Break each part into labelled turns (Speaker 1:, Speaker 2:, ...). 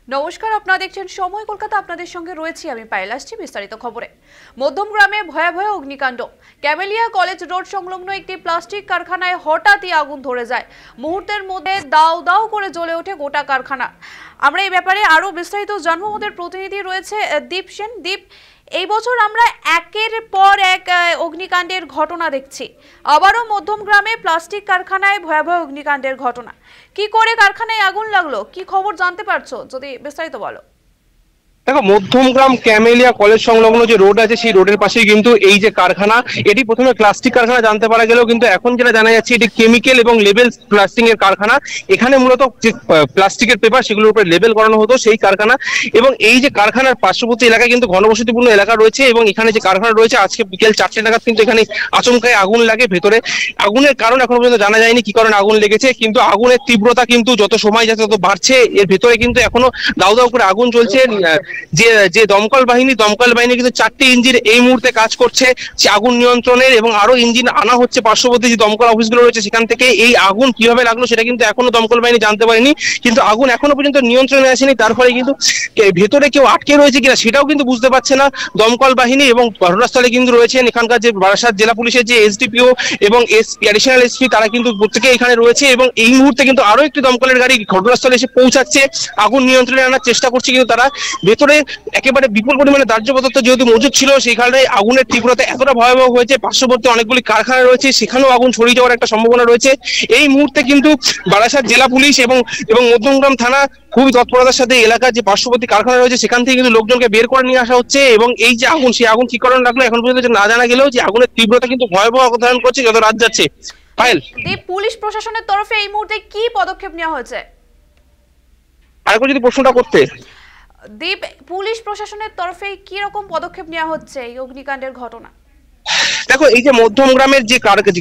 Speaker 1: নমস্কার, আপনারা দেখছেন সময় কলকাতা। আপনাদের সঙ্গে রয়েছি আমি পায়েল। আসছি বিস্তারিত খবরে। মধ্যমগ্রামে ভয়াবহ অগ্নিকাণ্ড। ক্যামেলিয়া কলেজ রোড সংলগ্ন একটি প্লাস্টিক কারখানায় হঠাৎই আগুন ধরে যায়। মুহূর্তের মধ্যে দাউ দাউ করে জ্বলে ওঠে গোটা কারখানা। আমরা এই ব্যাপারে আরো বিস্তারিত জানবো। আমাদের প্রতিনিধি রয়েছে দীপ সেন। দীপ, এই বছর আমরা একের পর এক অগ্নিকাণ্ডের ঘটনা দেখছি। আবারও মধ্যমগ্রামে প্লাস্টিক কারখানায় ভয়াবহ অগ্নিকাণ্ডের ঘটনা। কি করে কারখানায় আগুন লাগলো, কি খবর জানতে পারছো, যদি বিস্তারিত বলো।
Speaker 2: দেখো, মধ্যমগ্রাম ক্যামেলিয়া কলেজ সংলগ্ন যে রোড আছে সেই রোডের পাশেই কিন্তু এই যে কারখানা, এটি প্রথমে প্লাস্টিক কারখানা জানতে পারা গেলেও কিন্তু এখন যেটা জানা যাচ্ছে এটি কেমিক্যাল এবং লেবেল প্লাস্টিক এর কারখানা। এখানে মূলত যে প্লাস্টিকের পেপার সেগুলোর উপরে লেবেল করানো হতো সেই কারখানা। এবং এই যে কারখানার পার্শ্ববর্তী এলাকায় কিন্তু ঘনবসতিপূর্ণ এলাকা রয়েছে এবং এখানে যে কারখানা রয়েছে আজকে বিকেল 4টে নাগাদ কিন্তু এখানে আচমকায় আগুন লাগে। ভেতরে আগুনের কারণ এখনো পর্যন্ত জানা যায়নি কি কারণে আগুন লেগেছে, কিন্তু আগুনের তীব্রতা কিন্তু যত সময় যাচ্ছে তত বাড়ছে। এর ভেতরে কিন্তু এখনো দাউ দাউ করে আগুন জ্বলছে। যে দমকল বাহিনী কিন্তু 4টে ইঞ্জিন এই মুহূর্তে কাজ করছে আগুন নিয়ন্ত্রণের, এবং আরো ইঞ্জিন আনা হচ্ছে পার্শ্ববর্তী যে দমকল অফিসগুলো রয়েছে সেখান থেকে। এই আগুন কিভাবে লাগলো সেটা কিন্তু এখনো দমকল বাহিনী জানতে পারেনি, কিন্তু আগুন এখনো পর্যন্ত নিয়ন্ত্রণে আসেনি। তার ফলে কিন্তু ভেতরে কেউ আটকে রয়েছে কিনা সেটাও কিন্তু বুঝতে পারছে না দমকল বাহিনী। এবং ঘটনাস্থলে কিন্তু রয়েছেন এখানকার যে বারাসাত জেলা পুলিশের যে এসডিপিও এবং অ্যাডিশনাল এসপি, তারা কিন্তু প্রত্যেকে এখানে রয়েছে। এবং এই মুহূর্তে কিন্তু আরো একটি দমকলের গাড়ি ঘটনাস্থলে এসে পৌঁছাচ্ছে, আগুন নিয়ন্ত্রণে আনার চেষ্টা করছে। কিন্তু তারা ভেতরে একেবারে বিপুল পরিমাণে দাহ্য পদার্থ যেহেতু মজুদ ছিল, সেই কারণে আগুনের তীব্রতা এতটা ভয়াবহ হয়েছে। পার্শ্ববর্তী অনেকগুলি কারখানা রয়েছে, সেখানেও আগুন ছড়িয়ে যাওয়ার একটা সম্ভাবনা রয়েছে। এই মুহূর্তে কিন্তু বারাসাত জেলা পুলিশ এবং মধ্যমগ্রাম থানা খুবই তৎপরতার সাথে এলাকার যে পার্শ্ববর্তী কারখানা রয়েছে সেখান থেকে কিন্তু লোকজনকে বের করে নিয়ে আসা হচ্ছে। এবং এই যে আগুন, সেই আগুন কি কারণে লাগলো এখন পর্যন্ত না জানা গেলেও যে আগুনের তীব্রতা কিন্তু ভয়াবহ ধারণ করছে যত রাত যাচ্ছে। পায়েল,
Speaker 1: পুলিশ প্রশাসনের তরফে এই মুহূর্তে কি পদক্ষেপ নেওয়া হয়েছে?
Speaker 2: আরেকবার যদি প্রশ্নটা করতে।
Speaker 1: দীপ, পুলিশ প্রশাসনের তরফে কি রকম পদক্ষেপ নেওয়া হচ্ছে এই অগ্নিকাণ্ডের ঘটনা?
Speaker 2: দেখো, এই যে মধ্যমগ্রামের যে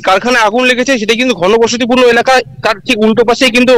Speaker 2: কারখানায় আগুন লেগেছে সেটা কিন্তু ঘনবসতিপূর্ণ এলাকা, তার ঠিক উল্টো পাশেই কিন্তু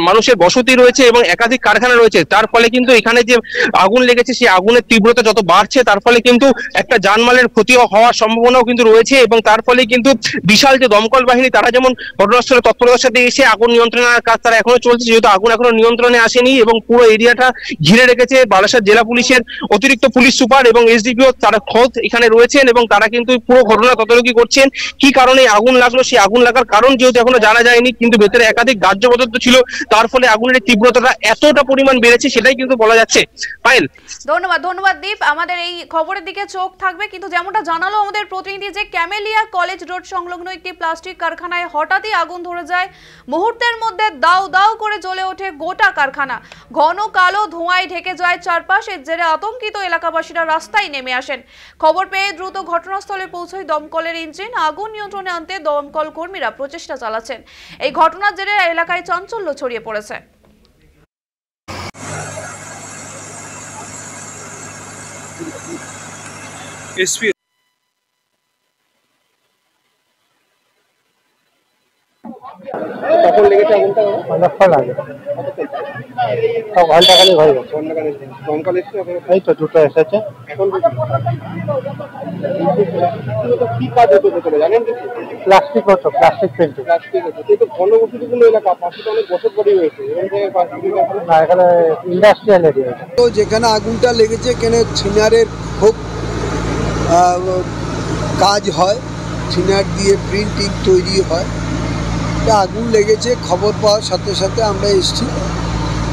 Speaker 2: মানুষের বসতি রয়েছে এবং একাধিক কারখানা রয়েছে। তার ফলে কিন্তু এখানে যে আগুন লেগেছে সেই আগুনের তীব্রতা যত বাড়ছে তার ফলে কিন্তু একটা জানমালের ক্ষতি হওয়ার সম্ভাবনাও কিন্তু রয়েছে। এবং তার ফলে কিন্তু বিশাল যে দমকল বাহিনী তারা যেমন ঘটনাস্থলে তৎপরতার সাথে এসে আগুন নিয়ন্ত্রণের কাজ তারা এখনো চলছে, যেহেতু আগুন এখনো নিয়ন্ত্রণে আসেনি। এবং পুরো এরিয়াটা ঘিরে রেখেছে বারাসাত জেলা পুলিশের অতিরিক্ত পুলিশ সুপার এবং এসডিপিও, তারা খোদ এখানে রয়েছেন এবং তারা কিন্তু পুরো ঘটনা তদারকি করছেন। কি কারণে আগুন লাগলো, সেই আগুন লাগার কারণ যেহেতু এখনো জানা যায়নি, কিন্তু ভেতরে একাধিক দাহ্য পদার্থ ছিল, তার ফলে আগুনের তীব্রতাটা এতটা পরিমাণ বেড়েছে সেটাই কিন্তু বলা যাচ্ছে। পায়েল,
Speaker 1: ধন্যবাদ দীপ। আমাদের এই খবরের দিকে চোখ থাকবে। কিন্তু যেমনটা জানালো আমাদের প্রতিনিধি যে ক্যামেলিয়া কলেজ রোড সংলগ্ন একটি প্লাস্টিক কারখানায় হঠাৎই আগুন ধরে যায়। মুহূর্তের মধ্যে দাউ দাউ করে জ্বলে ওঠে গোটা কারখানা। ঘন কালো ধোঁয়ায় ঢেকে যায় চারপাশ। এর জেরে আতঙ্কিত এলাকাবাসীরা রাস্তায় নেমে আসেন। খবর পেয়ে দ্রুত ঘটনাস্থলে পৌঁছয় দমকলের ইঞ্জিন। আগুন নিয়ন্ত্রণে আনতে দমকল কর্মীরা প্রচেষ্টা চালাচ্ছেন। এই ঘটনার জেরে এলাকায় চাঞ্চল্য ছড়িয়ে পড়েছে।
Speaker 2: এসপি কখন লেগেছে আগুনটা?
Speaker 3: অনেকক্ষণ আগে, ঘন্টা খানিক হয়ে গেছে।
Speaker 2: দমকল এসছে?
Speaker 3: এই তো দুটো এসেছে।
Speaker 2: এখন কি কাজ হতো ভেতরে জানেন?
Speaker 3: প্লাস্টিক হতো, প্লাস্টিক পেন্টিং।
Speaker 2: প্লাস্টিক হতো। কিন্তু ঘনবসতিপূর্ণ এলাকা, পাশে তো অনেক বসত বাড়ি রয়েছে।
Speaker 3: না, এখানে ইন্ডাস্ট্রিয়াল এরিয়া।
Speaker 4: তো যেখানে আগুনটা লেগেছে এখানে ছিনারের খুব কাজ হয়, ছিনার দিয়ে প্রিন্টিং তৈরি হয়। আগুন লেগেছে, খবর পাওয়ার সাথে সাথে আমরা এসেছি।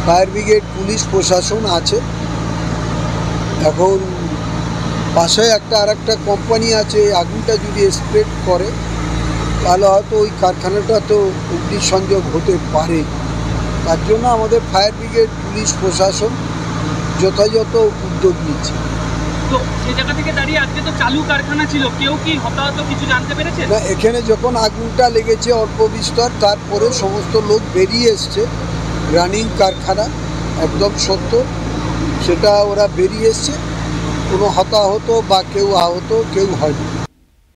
Speaker 4: ফায়ার ব্রিগেড, পুলিশ প্রশাসন আছে। এখন পাশে আরেকটা কোম্পানি আছে, আগুনটা যদি স্প্রেড করে তাহলে হয়তো ওই কারখানাটা তো অগ্নিসংযোগ হতে পারে। তার জন্য আমাদের ফায়ার ব্রিগেড, পুলিশ প্রশাসন যথাযথ উদ্যোগ নিচ্ছে।
Speaker 5: তো সেই জায়গা থেকে দাঁড়িয়ে আজকে তো চালু কারখানা ছিল, কেউ কি হতাহত কিছু জানতে পেরেছে?
Speaker 4: না, এখানে যখন আগুনটা লেগেছে অল্প বিস্তর, তারপরে সমস্ত লোক বেরিয়ে এসছে। রানিং কারখানা, একদম সত্য, সেটা ওরা বেরিয়ে এসছে। কোনো হতাহত বা কেউ আহত কেউ হয়নি।